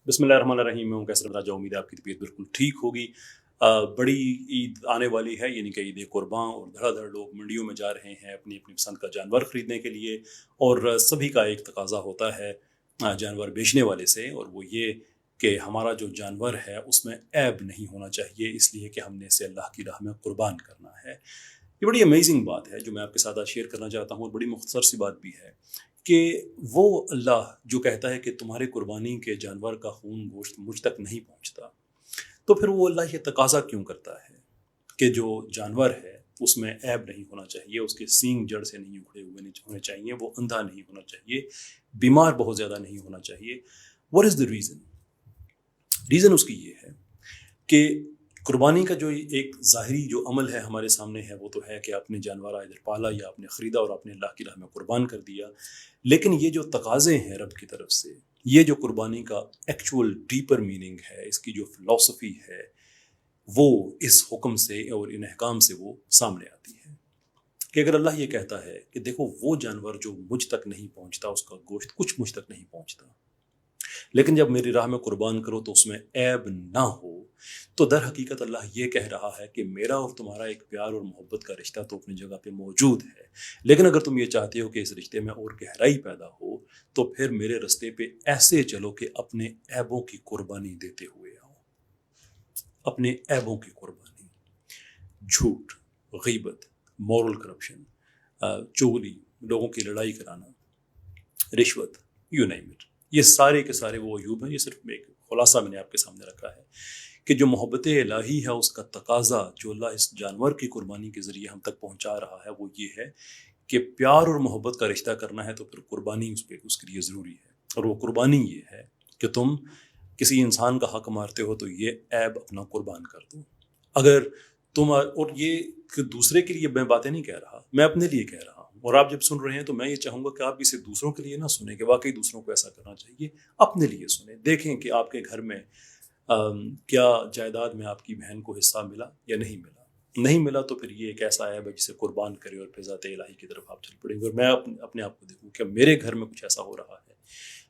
बिस्मिल्लाहिर्रहमानिर्रहीम। मैं हूं कैसर राजा, उम्मीद है आपकी तबीयत बिल्कुल ठीक होगी। बड़ी ईद आने वाली है, यानी कि ईद कुर्बान, और धड़ाधड़ लोग मंडियों में जा रहे हैं अपनी अपनी पसंद का जानवर ख़रीदने के लिए। और सभी का एक तकाजा होता है जानवर बेचने वाले से, और वो ये कि हमारा जो जानवर है उसमें ऐब नहीं होना चाहिए, इसलिए कि हमने इसे अल्लाह की राह में कुर्बान करना है। ये बड़ी अमेजिंग बात है जो मैं आपके साथ आज शेयर करना चाहता हूँ, और बड़ी मुख्तसर सी बात भी है कि वो अल्लाह जो कहता है कि तुम्हारे कुर्बानी के जानवर का खून गोश्त मुझ तक नहीं पहुँचता, तो फिर वो अल्लाह ये तकाजा क्यों करता है कि जो जानवर है उसमें ऐब नहीं होना चाहिए, उसके सींग जड़ से नहीं उखड़े हुए होने चाहिए, वो अंधा नहीं होना चाहिए, बीमार बहुत ज़्यादा नहीं होना चाहिए। What is the reason? Reason उसकी ये है कि कुर्बानी का जो एक ज़ाहिरी जो अमल है हमारे सामने है, वो तो है कि आपने जानवर इधर पाला या आपने ख़रीदा और आपने अल्लाह की राह में कुर्बान कर दिया। लेकिन ये जो तकाज़े हैं रब की तरफ से, ये जो कुर्बानी का एक्चुअल डीपर मीनिंग है, इसकी जो फ़िलॉसफ़ी है, वो इस हुक्म से और इन अहकाम से वो सामने आती है कि अगर अल्लाह ये कहता है कि देखो वो जानवर जो मुझ तक नहीं पहुँचता, उसका गोश्त कुछ मुझ तक नहीं पहुँचता, लेकिन जब मेरी राह में कुर्बान करो तो उसमें ऐब ना हो, तो दर हकीकत अल्लाह ये कह रहा है कि मेरा और तुम्हारा एक प्यार और मोहब्बत का रिश्ता तो अपनी जगह पे मौजूद है, लेकिन अगर तुम ये चाहते हो कि इस रिश्ते में और गहराई पैदा हो, तो फिर मेरे रास्ते पे ऐसे चलो कि अपने ऐबों की कुर्बानी देते हुए आओ। अपने ऐबों की कुर्बानी, झूठ, गीबत, मॉरल करप्शन, चुगली, लोगों की लड़ाई कराना, रिश्वत, यू नेम इट, ये सारे के सारे वो अयूब हैं। ये सिर्फ एक खुलासा मैंने आपके सामने रखा है कि जो मोहब्बत इलाही है उसका तकाजा जो अल्लाह इस जानवर की कुर्बानी के ज़रिए हम तक पहुंचा रहा है, वो ये है कि प्यार और मोहब्बत का रिश्ता करना है तो फिर कुर्बानी उसके लिए ज़रूरी है। और वो कुर्बानी ये है कि तुम किसी इंसान का हक मारते हो तो ये ऐब अपना कुर्बान कर दो। अगर तुम, और ये कि दूसरे के लिए मैं बातें नहीं कह रहा, मैं अपने लिए कह रहा हूँ, और आप जब सुन रहे हैं तो मैं ये चाहूँगा कि आप इसे दूसरों के लिए ना सुने कि वाकई दूसरों को ऐसा करना चाहिए, अपने लिए सुने। देखें कि आपके घर में क्या जायदाद में आपकी बहन को हिस्सा मिला या नहीं मिला। नहीं मिला तो फिर ये एक ऐसा है जिसे कुर्बान करे और फिर ज़ात इलाही की तरफ आप चल पड़ेंगे। और मैं अपने आप को देखूँ कि मेरे घर में कुछ ऐसा हो रहा है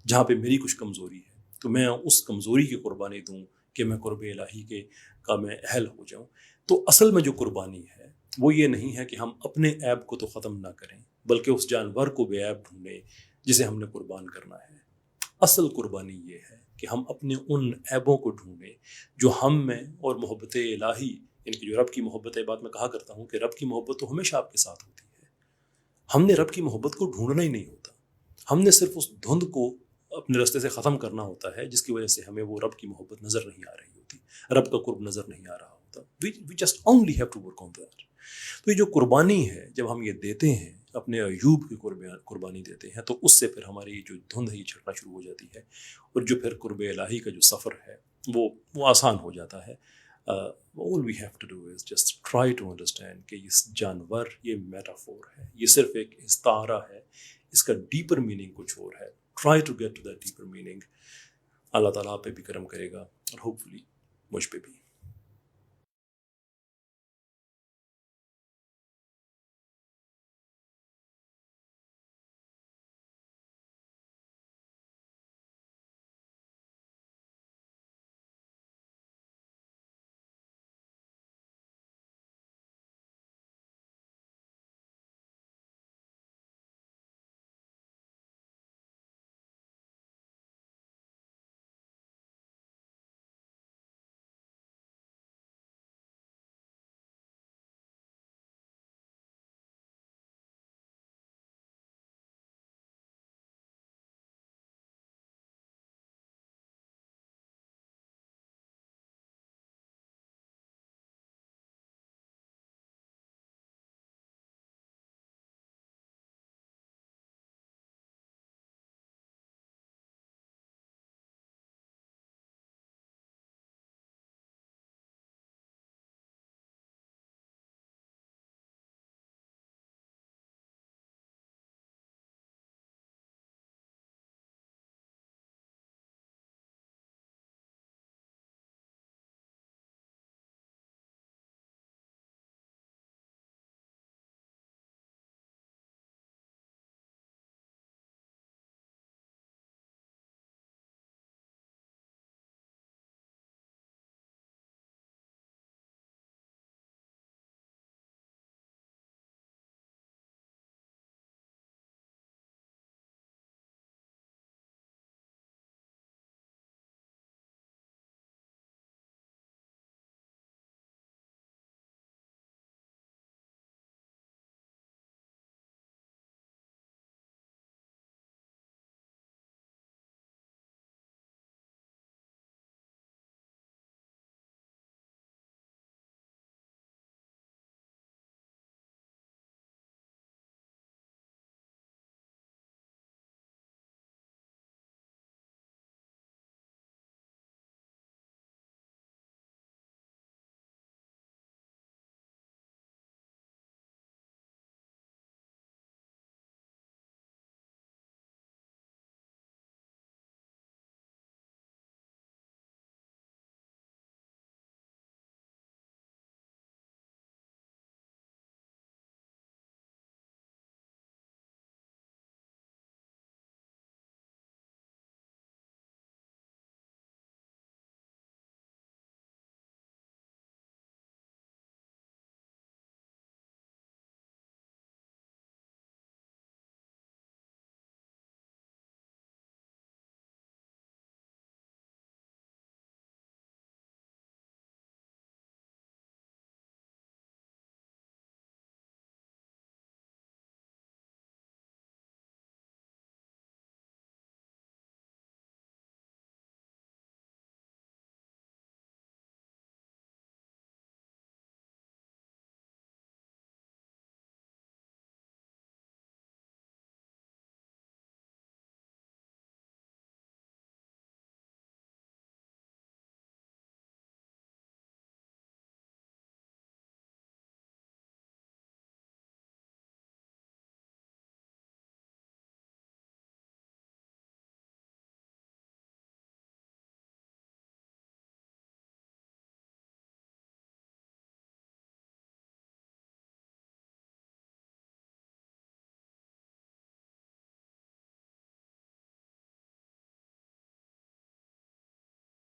जहाँ पे मेरी कुछ कमज़ोरी है, तो मैं उस कमज़ोरी की कुर्बानी दूँ कि मैं कुर्ब इलाही के का मैं अहल हो जाऊँ। तो असल में जो कुर्बानी है वो ये नहीं है कि हम अपने ऐब को तो ख़त्म ना करें, बल्कि उस जानवर को बेऐब ढूंढें जिसे हमने कुर्बान करना है। असल कुर्बानी ये है कि हम अपने उन ऐबों को ढूंढें जो हम में, और मोहब्बत इलाही, यानी जो रब की मोहब्बत है, बात मैं कहा करता हूँ कि रब की मोहब्बत तो हमेशा आपके साथ होती है। हमने रब की मोहब्बत को ढूंढना ही नहीं होता, हमने सिर्फ उस धुंध को अपने रास्ते से ख़त्म करना होता है जिसकी वजह से हमें वो रब की मोहब्बत नज़र नहीं आ रही होती, रब का कुर्ब नज़र नहीं आ रहा होता। We just only have to work on that. तो ये जो कुर्बानी है, जब हम ये देते हैं, अपने अयूब की कुर्बानी देते हैं, तो उससे फिर हमारी जो धुंध है ये छटना शुरू हो जाती है, और जो फिर कुर्ब इलाही का जो सफ़र है वो आसान हो जाता है। All we have to do is just try to understand कि इस जानवर ये मेटाफोर है, ये सिर्फ एक इस्तारा है, इसका डीपर मीनिंग कुछ और है। Try to get to that deeper meaning. Allah Taala आप पे भी करम करेगा और होपफुली मुझ पे भी।